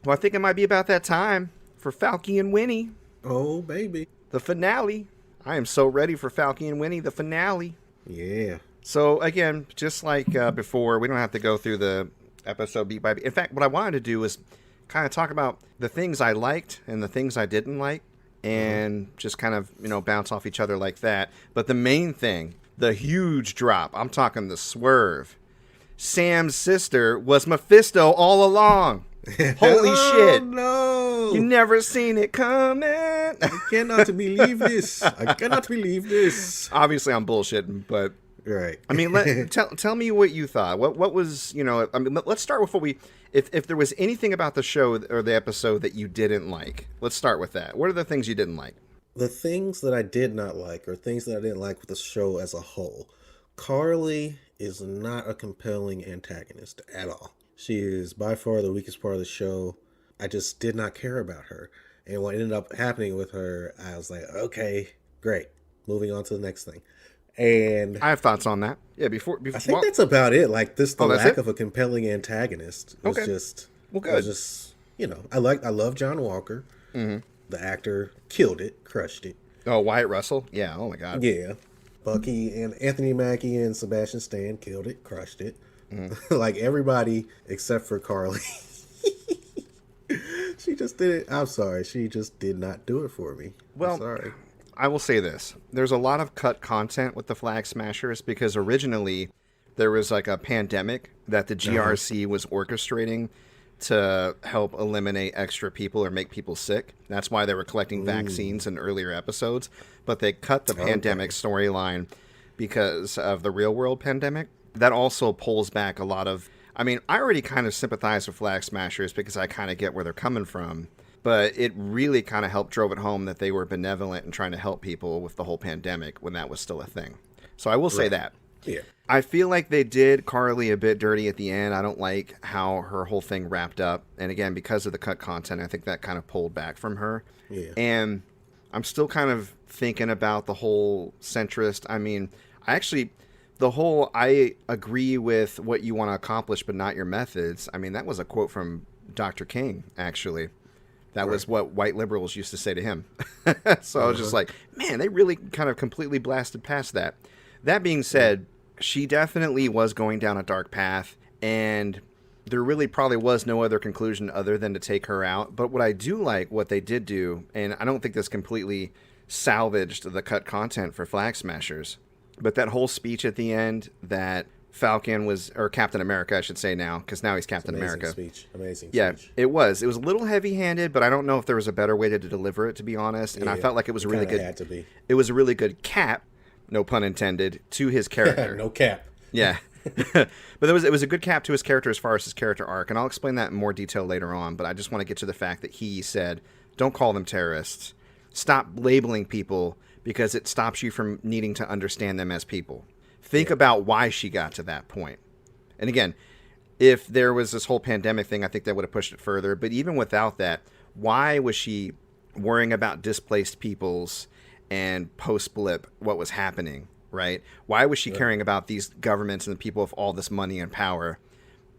Well, I think it might be about that time for Falky and Winnie, Oh, baby. the finale. I am so ready for Falky and Winnie, the finale. Yeah. So, again, just like before, we don't have to go through the episode beat by beat. In fact, what I wanted to do is kind of talk about the things I liked and the things I didn't like and just kind of, bounce off each other like that. But the main thing, the huge drop, I'm talking the swerve. Sam's sister was Mephisto all along. Holy Oh, shit. no. You never seen it coming. I cannot believe this. I cannot believe this. Obviously, I'm bullshitting, but Right. I mean, tell me what you thought. What was, I mean, let's start with what if there was anything about the show or the episode that you didn't like. Let's start with that. What are the things you didn't like? The things that I did not like, or things that I didn't like with the show as a whole, Carly is not a compelling antagonist at all. She is by far the weakest part of the show. I just did not care about her. And what ended up happening with her, I was like, okay, great. Moving on to the next thing. And I have thoughts on that. Yeah, before I think that's about it. Like this, the that's lack it? of a compelling antagonist was Okay. just, Well, good. was just, I love John Walker. Mm-hmm. The actor killed it, crushed it. Oh, Wyatt Russell. Yeah. Oh my God. Yeah, Bucky and Anthony Mackie and Sebastian Stan killed it, crushed it. Like everybody except for Carly. She just did it. I'm sorry, she just did not do it for me. Well, I'm sorry. I will say this. There's a lot of cut content with the Flag Smashers because originally there was like a pandemic that the GRC was orchestrating to help eliminate extra people or make people sick. That's why they were collecting vaccines in earlier episodes. But they cut the pandemic storyline because of the real world pandemic. That also pulls back a lot of... I mean, I already kind of sympathize with Flag Smashers because I kind of get where they're coming from. But it really kind of drove it home that they were benevolent and trying to help people with the whole pandemic when that was still a thing. So I will say that. Yeah. I feel like they did Carly a bit dirty at the end. I don't like how her whole thing wrapped up. And again, because of the cut content, I think that kind of pulled back from her. Yeah. And I'm still kind of thinking about the whole centrist. I mean, I agree with what you want to accomplish, but not your methods. I mean, that was a quote from Dr. King, actually. That was what white liberals used to say to him. So I was just like, man, they really kind of completely blasted past that. That being said, she definitely was going down a dark path, and there really probably was no other conclusion other than to take her out. But what I do like, what they did do, and I don't think this completely salvaged the cut content for Flag Smashers, but that whole speech at the end that Falcon was, or Captain America, I should say now, because now he's Captain America. Amazing Yeah, speech. it was. It was a little heavy-handed, but I don't know if there was a better way to deliver it, to be honest. And I felt like it was a really good. Had to be. It was a really good cap, no pun intended, to his character. No cap. Yeah. But it was a good cap to his character as far as his character arc, and I'll explain that in more detail later on. But I just want to get to the fact that he said, "Don't call them terrorists. Stop labeling people because it stops you from needing to understand them as people." Think about why she got to that point. And again, if there was this whole pandemic thing, I think that would have pushed it further. But even without that, why was she worrying about displaced peoples and post-blip what was happening, right? Why was she caring about these governments and the people with all this money and power,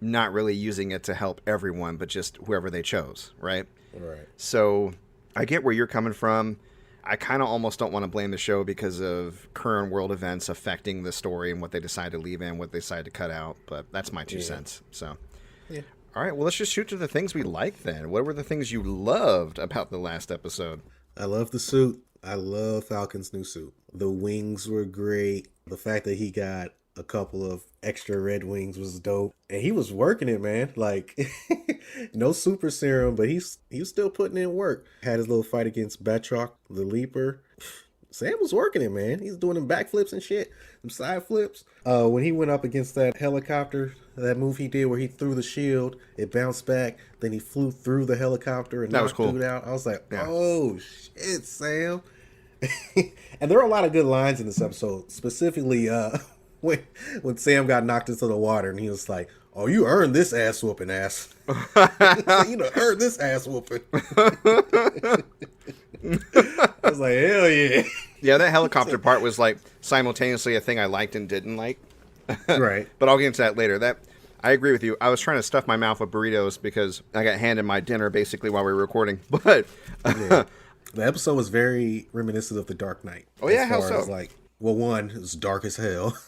not really using it to help everyone, but just whoever they chose, right? Right. So I get where you're coming from. I kind of almost don't want to blame the show because of current world events affecting the story and what they decide to leave in, what they decide to cut out. But that's my 2 cents. So, all right. Well, let's just shoot to the things we liked then. What were the things you loved about the last episode? I love the suit. I love Falcon's new suit. The wings were great. The fact that he got a couple of extra red wings was dope. And he was working it, man. Like, no super serum, but he was still putting in work. Had his little fight against Batroc, the Leaper. Sam was working it, man. He's doing them backflips and shit. Them side flips. When he went up against that helicopter, that move he did where he threw the shield, it bounced back, then he flew through the helicopter and knocked dude out. I was like, oh, shit, Sam. And there are a lot of good lines in this episode, specifically when Sam got knocked into the water and he was like, oh, you earned this ass whooping, ass. You know, earned this ass whooping. I was like, hell yeah. Yeah, that helicopter part was like simultaneously a thing I liked and didn't like. Right. But I'll get into that later. I agree with you. I was trying to stuff my mouth with burritos because I got handed my dinner basically while we were recording. But Yeah. The episode was very reminiscent of The Dark Knight. oh yeah, As how far as so? like, well, one, it was dark as hell.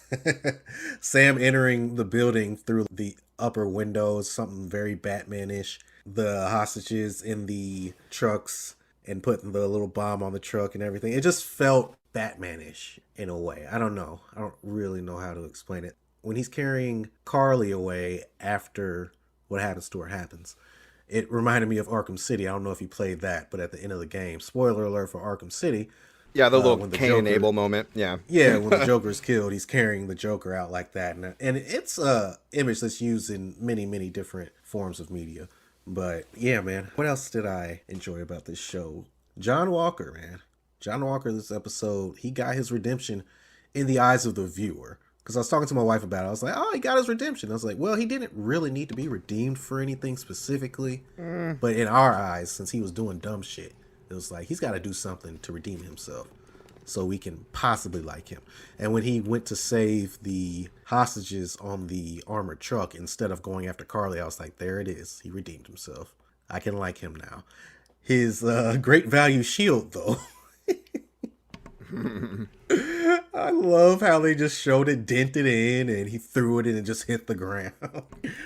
Sam entering the building through the upper windows, something very Batman-ish. The hostages in the trucks and putting the little bomb on the truck and everything. It just felt Batman-ish in a way. I don't know. I don't really know how to explain it. When he's carrying Carly away after what happens to her happens, it reminded me of Arkham City. I don't know if you played that, but at the end of the game, spoiler alert for Arkham City, Yeah, the little when the Cain and Joker, Abel moment. Yeah. yeah, when the Joker is killed, he's carrying the Joker out like that, and it's a image that's used in many, many different forms of media. But yeah, man, what else did I enjoy about this show? John Walker, man. John Walker, this episode, he got his redemption in the eyes of the viewer. Because I was talking to my wife about it. I was like, oh, he got his redemption. I was like, well, he didn't really need to be redeemed for anything specifically. But in our eyes, since he was doing dumb shit, it was like, he's got to do something to redeem himself so we can possibly like him. And when he went to save the hostages on the armored truck, instead of going after Carly, I was like, there it is. He redeemed himself. I can like him now. His great value shield, though. I love how they just showed it dented in and he threw it in and just hit the ground.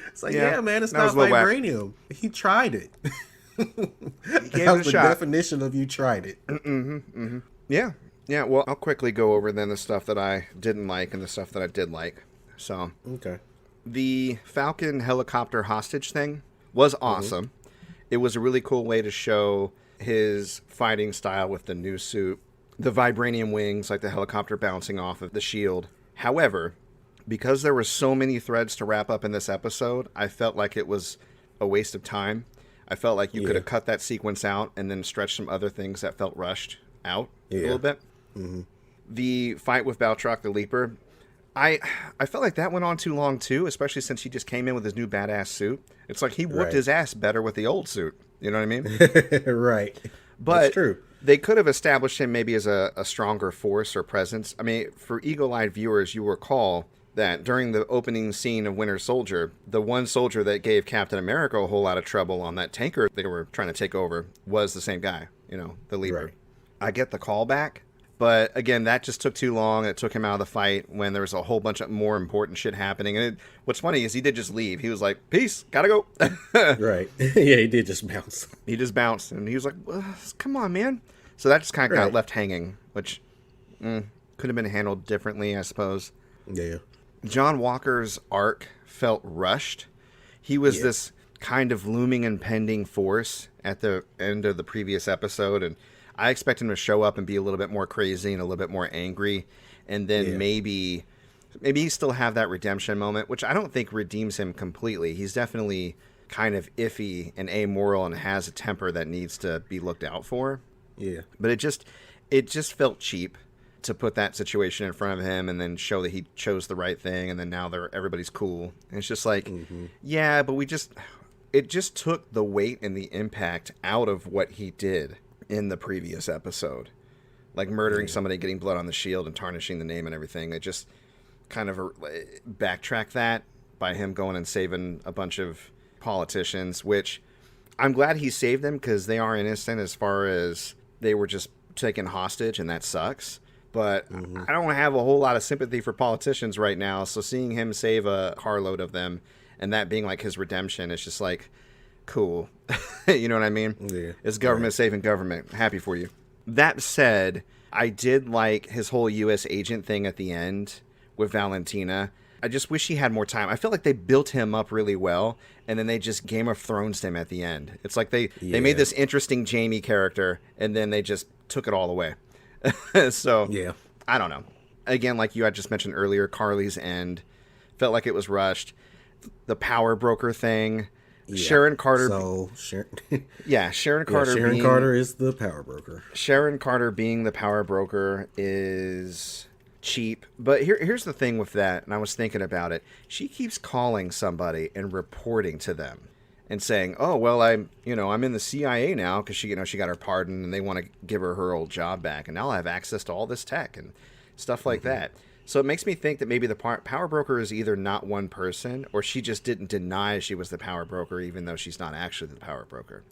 It's like, yeah man, it's not vibranium. He tried it. That was the definition of you tried it. Yeah. Yeah, well, I'll quickly go over then the stuff that I didn't like and the stuff that I did like. So, okay. The Falcon helicopter hostage thing was awesome. It was a really cool way to show his fighting style with the new suit. The vibranium wings, like the helicopter bouncing off of the shield. However, because there were so many threads to wrap up in this episode, I felt like it was a waste of time. I felt like you could have cut that sequence out and then stretched some other things that felt rushed out a little bit. The fight with Baltrock the Leaper, I felt like that went on too long too, especially since he just came in with his new badass suit. It's like he whooped his ass better with the old suit. You know what I mean? Right. But that's true. They could have established him maybe as a stronger force or presence. I mean, for eagle-eyed viewers, you recall that during the opening scene of Winter Soldier, the one soldier that gave Captain America a whole lot of trouble on that tanker they were trying to take over was the same guy, you know, the Leaper. Right. I get the callback, but again, that just took too long. It took him out of the fight when there was a whole bunch of more important shit happening. And what's funny is he did just leave. He was like, peace, gotta go. Right. Yeah, he did just bounce. He just bounced, and he was like, come on, man. So that just kind of got left hanging, which could have been handled differently, I suppose. Yeah. John Walker's arc felt rushed. He was this kind of looming impending force at the end of the previous episode, and I expect him to show up and be a little bit more crazy and a little bit more angry, and then maybe he still have that redemption moment, which I don't think redeems him completely. He's definitely kind of iffy and amoral and has a temper that needs to be looked out for. Yeah. But it just felt cheap to put that situation in front of him and then show that he chose the right thing, and then now everybody's cool. And it's just like, yeah, but it just took the weight and the impact out of what he did in the previous episode. Like murdering somebody, getting blood on the shield, and tarnishing the name and everything. It just kind of backtracked that by him going and saving a bunch of politicians, which I'm glad he saved them because they are innocent as far as they were just taken hostage, and that sucks. But I don't have a whole lot of sympathy for politicians right now, so seeing him save a carload of them and that being like his redemption, it's just like, cool. You know what I mean? Yeah. It's government saving government. Happy for you. That said, I did like his whole U.S. agent thing at the end with Valentina. I just wish he had more time. I feel like they built him up really well, and then they just Game of Thrones him at the end. It's like they made this interesting Jamie character, and then they just took it all away. So, I don't know. Again, like you had just mentioned earlier, Carly's end felt like it was rushed. The power broker thing. Yeah. Sharon Carter. Sharon Carter. Sharon Carter is the power broker. Sharon Carter being the power broker is cheap. But here's the thing with that, and I was thinking about it. She keeps calling somebody and reporting to them and saying, "Oh, well, I'm in the CIA now because she got her pardon and they want to give her old job back, and now I have access to all this tech and stuff like that." So it makes me think that maybe the power broker is either not one person, or she just didn't deny she was the power broker, even though she's not actually the power broker.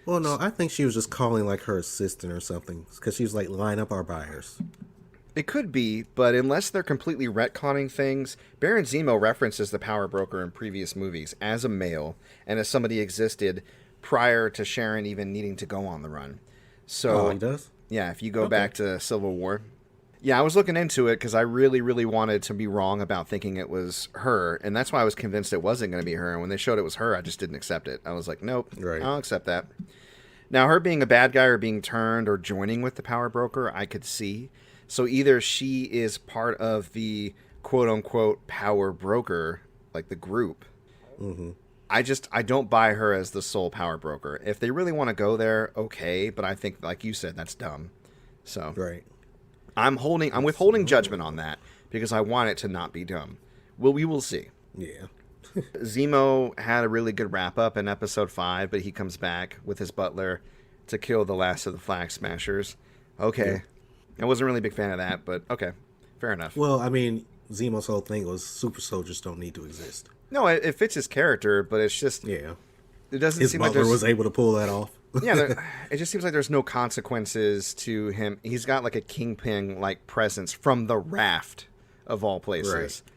Well, no, I think she was just calling like her assistant or something because she was like, line up our buyers. It could be, but unless they're completely retconning things, Baron Zemo references the power broker in previous movies as a male and as somebody existed prior to Sharon even needing to go on the run. So, Oh, he does? yeah, if you go Okay. back to Civil War. Yeah, I was looking into it because I really, really wanted to be wrong about thinking it was her, and that's why I was convinced it wasn't going to be her. And when they showed it was her, I just didn't accept it. I was like, nope, Right. I'll accept that. Now, her being a bad guy or being turned or joining with the power broker, I could see. So either she is part of the quote-unquote power broker, like the group. Mm-hmm. I don't buy her as the sole power broker. If they really want to go there, okay, but I think, like you said, that's dumb. So Right. I'm withholding judgment on that because I want it to not be dumb. Well, we will see. Yeah. Zemo had a really good wrap up in episode 5, but he comes back with his butler to kill the last of the Flag Smashers. Okay. I wasn't really a big fan of that, but okay. Fair enough. Well, I mean, Zemo's whole thing was super soldiers don't need to exist. No, it fits his character, but it's just Yeah. it doesn't His seem like butler there's was able to pull that off. it just seems like there's no consequences to him. He's got like a kingpin like presence from the Raft of all places. Right.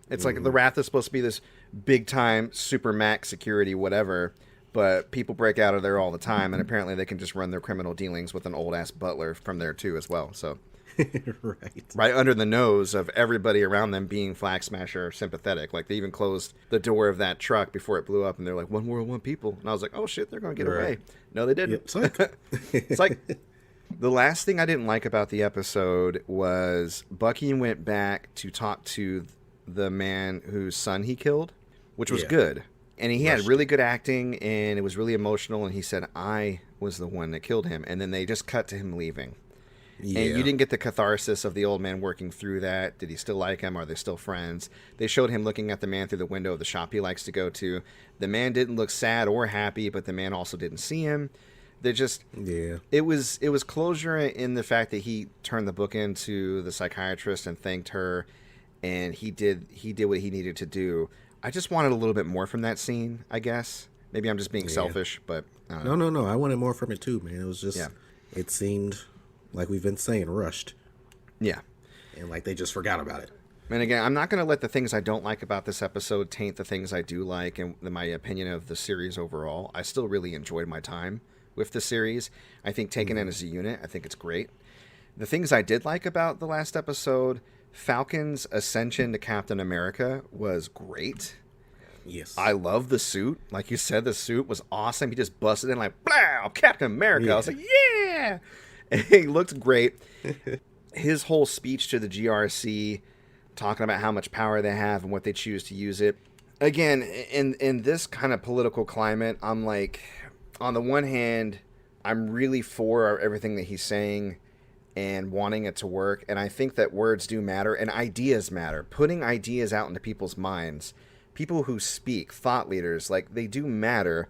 It's like the Raft is supposed to be this big time super max security whatever, but people break out of there all the time, and apparently they can just run their criminal dealings with an old ass butler from there too as well. So right under the nose of everybody around them being Flag Smasher sympathetic. Like they even closed the door of that truck before it blew up, and they're like, "One world, one people." And I was like, "Oh shit, they're gonna get away." No, they didn't. Yep. Psych. It's like the last thing I didn't like about the episode was Bucky went back to talk to the man whose son he killed, which was Yeah. good. And he had Rushed. really good acting, and it was really emotional. And he said, "I was the one that killed him." And then they just cut to him leaving. Yeah. And you didn't get the catharsis of the old man working through that. Did he still like him? Are they still friends? They showed him looking at the man through the window of the shop he likes to go to. The man didn't look sad or happy, but the man also didn't see him. They just Yeah. it was closure in the fact that he turned the book into the psychiatrist and thanked her, and he did what he needed to do. I just wanted a little bit more from that scene, I guess. Maybe I'm just being selfish, but I don't know. No. I wanted more from it too, man. It was just, Yeah. it seemed like we've been saying rushed, Yeah. and like they just forgot about it. And again, I'm not going to let the things I don't like about this episode taint the things I do like and my opinion of the series overall. I still really enjoyed my time with the series. I think taken in as a unit, I think it's great. The things I did like about the last episode, Falcon's ascension to Captain America was great. Yes. I love the suit. Like you said, the suit was awesome. He just busted in like, blah, Captain America. I was like, yeah. And he looked great. His whole speech to the GRC, talking about how much power they have and what they choose to use it. Again, in this kind of political climate, I'm like, on the one hand, I'm really for everything that he's saying and wanting it to work. And I think that words do matter and ideas matter. Putting ideas out into people's minds, people who speak, thought leaders, like they do matter,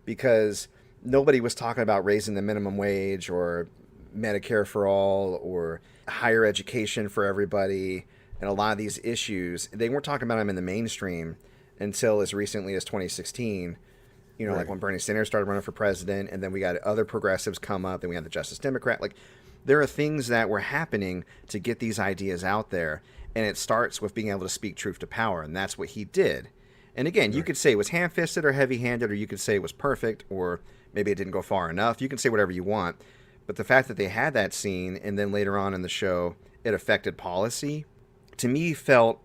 because nobody was talking about raising the minimum wage or Medicare for all or higher education for everybody. And a lot of these issues, they weren't talking about them in the mainstream until as recently as 2016. You know, Right. like when Bernie Sanders started running for president, and then we got other progressives come up, then we had the Justice Democrat. Like, there are things that were happening to get these ideas out there, and it starts with being able to speak truth to power, and that's what he did. And again, you could say it was ham-fisted or heavy-handed, or you could say it was perfect, or maybe it didn't go far enough. You can say whatever you want, but the fact that they had that scene, and then later on in the show, it affected policy, to me felt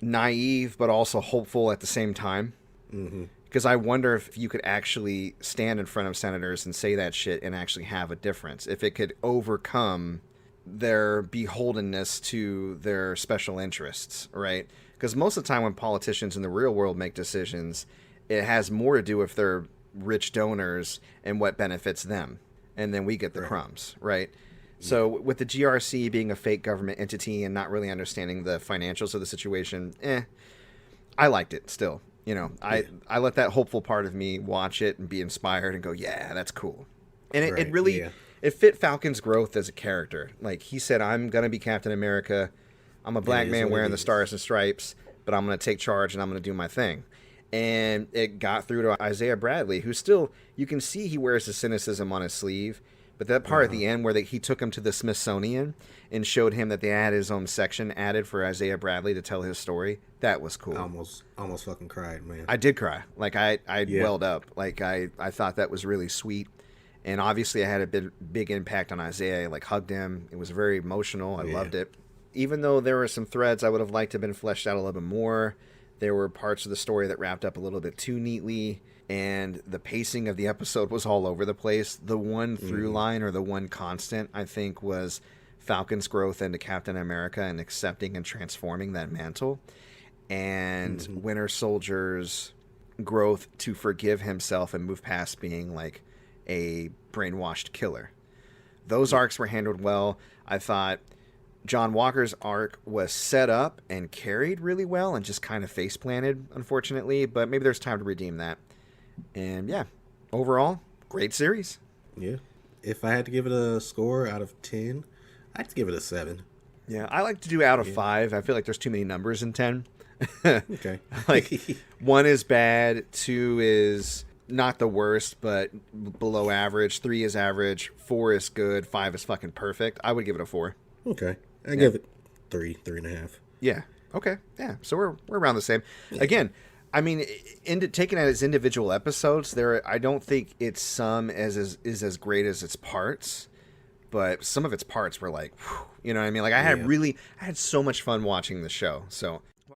naive, but also hopeful at the same time. Mm-hmm. Because I wonder if you could actually stand in front of senators and say that shit and actually have a difference. If it could overcome their beholdenness to their special interests, right? Because most of the time when politicians in the real world make decisions, it has more to do with their rich donors and what benefits them. And then we get the crumbs, right? So with the GRC being a fake government entity and not really understanding the financials of the situation, I liked it still. You know, I let that hopeful part of me watch it and be inspired and go, yeah, that's cool. And it really, it fit Falcon's growth as a character. Like he said, I'm going to be Captain America. I'm a black is man what wearing it the is. stars and stripes, but I'm going to take charge and I'm going to do my thing. And it got through to Isaiah Bradley, who still, you can see he wears the cynicism on his sleeve. But that part at the end where he took him to the Smithsonian and showed him that they had his own section added for Isaiah Bradley to tell his story, that was cool. Almost fucking cried, man. I did cry. Like, I Yeah. welled up. Like, I thought that was really sweet. And obviously, I had a big impact on Isaiah. I, like, hugged him. It was very emotional. I loved it. Even though there were some threads I would have liked to have been fleshed out a little bit more, there were parts of the story that wrapped up a little bit too neatly, and the pacing of the episode was all over the place. The one through line, or the one constant, I think, was Falcon's growth into Captain America and accepting and transforming that mantle, and Winter Soldier's growth to forgive himself and move past being like a brainwashed killer. Those arcs were handled well. I thought John Walker's arc was set up and carried really well and just kind of face planted, unfortunately, but maybe there's time to redeem that. And yeah, overall, great series. Yeah. If I had to give it a score out of 10, I'd give it a 7. Yeah, I like to do out of 5. I feel like there's too many numbers in 10. Okay. Like, 1 is bad, 2 is not the worst, but below average, 3 is average, 4 is good, 5 is fucking perfect. I would give it a 4. Okay. I give it 3.5. Yeah. Okay. Yeah. So we're around the same. Yeah. Again, I mean, taken as individual episodes, I don't think its sum is as great as its parts, but some of its parts were like, whew, you know what I mean? Like I had so much fun watching the show. So